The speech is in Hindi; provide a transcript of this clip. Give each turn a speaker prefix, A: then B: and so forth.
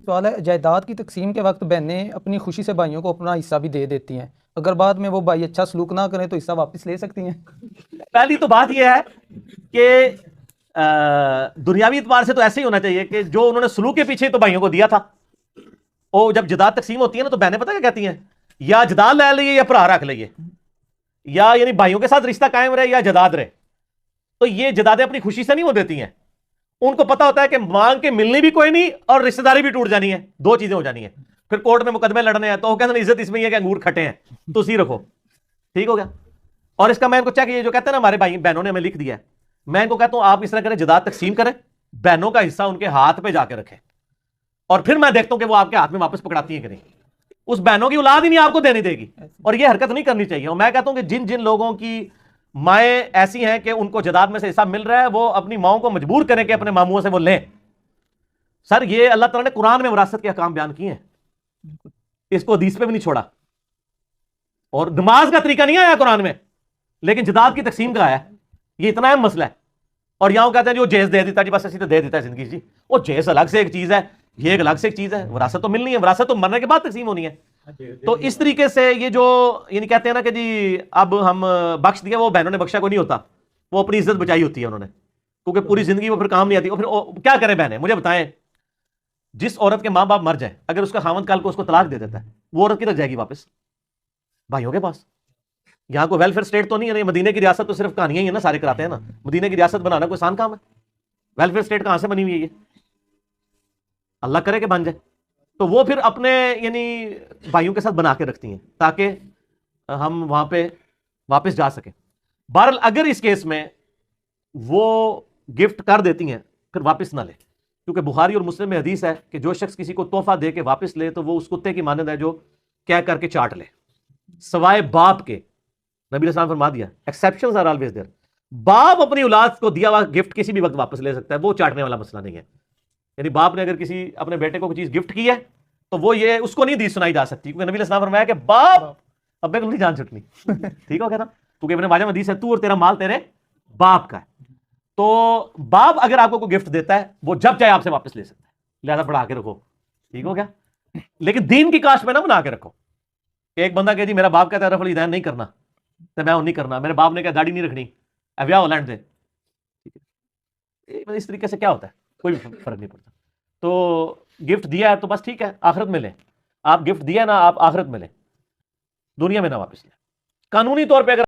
A: सवाल है, जायदाद की तकसीम के वक्त बहनें अपनी खुशी से भाइयों को अपना हिस्सा भी दे देती हैं, अगर बाद में वो भाई अच्छा सलूक ना करें तो हिस्सा वापस ले सकती हैं?
B: पहली तो बात यह है कि दुनियावी एतबार से तो ऐसे ही होना चाहिए कि जो उन्होंने सलूक के पीछे तो भाइयों को दिया था, वो जब जदाद तकसीम होती है ना तो बहनें पता क्या कहती हैं, या जदाद ले लिए या भरा रख लिए, या यानी भाइयों के साथ रिश्ता कायम रहे या जदाद रहे। तो ये जदादें अपनी खुशी से नहीं वो देती हैं, उनको पता होता है कि मांग के मिलनी भी कोई नहीं और रिश्तेदारी भी टूट जानी है, दो चीजें हो जानी है, फिर कोर्ट में मुकदमे लड़ने हैं। तो वो कहते हैं इज्जत इसमें है कि अंगूर खटे हैं, तो उसी रखो, ठीक हो गया। और इसका मैं इनको चेक, ये जो कहते हैं ना हमारे भाई बहनों ने हमें लिख दिया है, मैं इनको कहता हूं आप इस तरह करें, जदाद तकसीम करें, बहनों का हिस्सा उनके हाथ पे जाके रखें, और फिर मैं देखता हूं कि वो आपके हाथ में वापस पकड़ाती है कि नहीं। उस बहनों की औलाद ही नहीं आपको देनी देगी, और ये हरकत नहीं करनी चाहिए। और मैं कहता हूं कि जिन जिन लोगों की माएँ ऐसी हैं कि उनको जदाद में से हिस्सा मिल रहा है, वो अपनी माओं को मजबूर करें कि अपने मामुओं से वो लें। सर ये अल्लाह ताला ने कुरान में विरासत के अहकाम बयान किए हैं, इसको हदीस पे भी नहीं छोड़ा, और नमाज का तरीका नहीं आया कुरान में, लेकिन जदाद की तकसीम का आया। ये इतना अहम मसला है। और यहां कहते हैं जो जेज दे देता जी, बस ऐसी तो दे देता है जिंदगी जी, वो जेज अलग से एक चीज है, ये एक अलग से एक चीज है। विरासत तो मिलनी है, विरासत तो मरने के बाद तकसीम होनी है। तो इस तरीके से ये जो यानी कहते हैं ना कि जी अब हम बख्श दिया, वो बहनों ने बख्शा को नहीं होता, वो अपनी इज्जत बचाई होती है उन्होंने, क्योंकि पूरी जिंदगी वो फिर काम नहीं आती। और फिर क्या करें बहनें, मुझे बताएं, जिस औरत के माँ बाप मर जाए, अगर उसका खामद कल को उसको तलाक दे देता है, वो औरत किधर जाएगी वापस? भाइयों के पास। यहां कोई वेलफेयर स्टेट तो नहीं है, मदीने की रियासत तो सिर्फ कहानियां ही है ना, सारे कराते हैं ना। मदीने की रियासत बनाना कोई आसान काम है? वेलफेयर स्टेट कहां से बनी हुई है ये? अल्लाह करे कि बन जाए। तो वो फिर अपने यानी भाइयों के साथ बना के रखती हैं ताकि हम वहां पे वापस जा सकें। बहरहाल अगर इस केस में वो गिफ्ट कर देती हैं फिर वापस ना ले, क्योंकि बुखारी और मुस्लिम में हदीस है कि जो शख्स किसी को तोहफा दे के वापस ले तो वो उस कुत्ते की मानद है जो क्या करके चाट ले, सवाए बाप के। नबी अलैहि सलाम फरमा दिया, एक्सेप्शंस आर ऑलवेज देयर। बाप अपनी औलाद को दिया हुआ गिफ्ट किसी भी वक्त वापस ले सकता है, वो चाटने वाला मसला नहीं है। यानी बाप ने अगर किसी अपने बेटे को कोई चीज गिफ्ट की है तो वो ये उसको नहीं दी सुनाई जा सकती, क्योंकि नबी अलैहि सलाम फरमाया कि बाप अब्बे को नहीं जान छुटनी। ठीक हो गया ना, क्योंकि इब्न माजा में हदीस है, तू और तेरा माल तेरे बाप का है। तो बाप अगर आपको कोई गिफ्ट देता है वो जब चाहे आपसे वापस ले सकता है, लिहाजा बढ़ा के रखो, ठीक हो गया। लेकिन दीन की काश में ना बना के रखो। एक बंदा कहे जी मेरा बाप कहता है रफल इदैन नहीं करना तो मैं नहीं करना, मेरे बाप ने कहा दाढ़ी नहीं रखनी, ब्याह होलैंड से, ठीक है। इस तरीके से क्या होता है, कोई फर्क नहीं पड़ता। तो गिफ्ट दिया है तो बस ठीक है, आखिरत में ले। आप गिफ्ट दिया ना, आप आखिरत में ले, दुनिया में ना वापस ले। कानूनी तौर पे अगर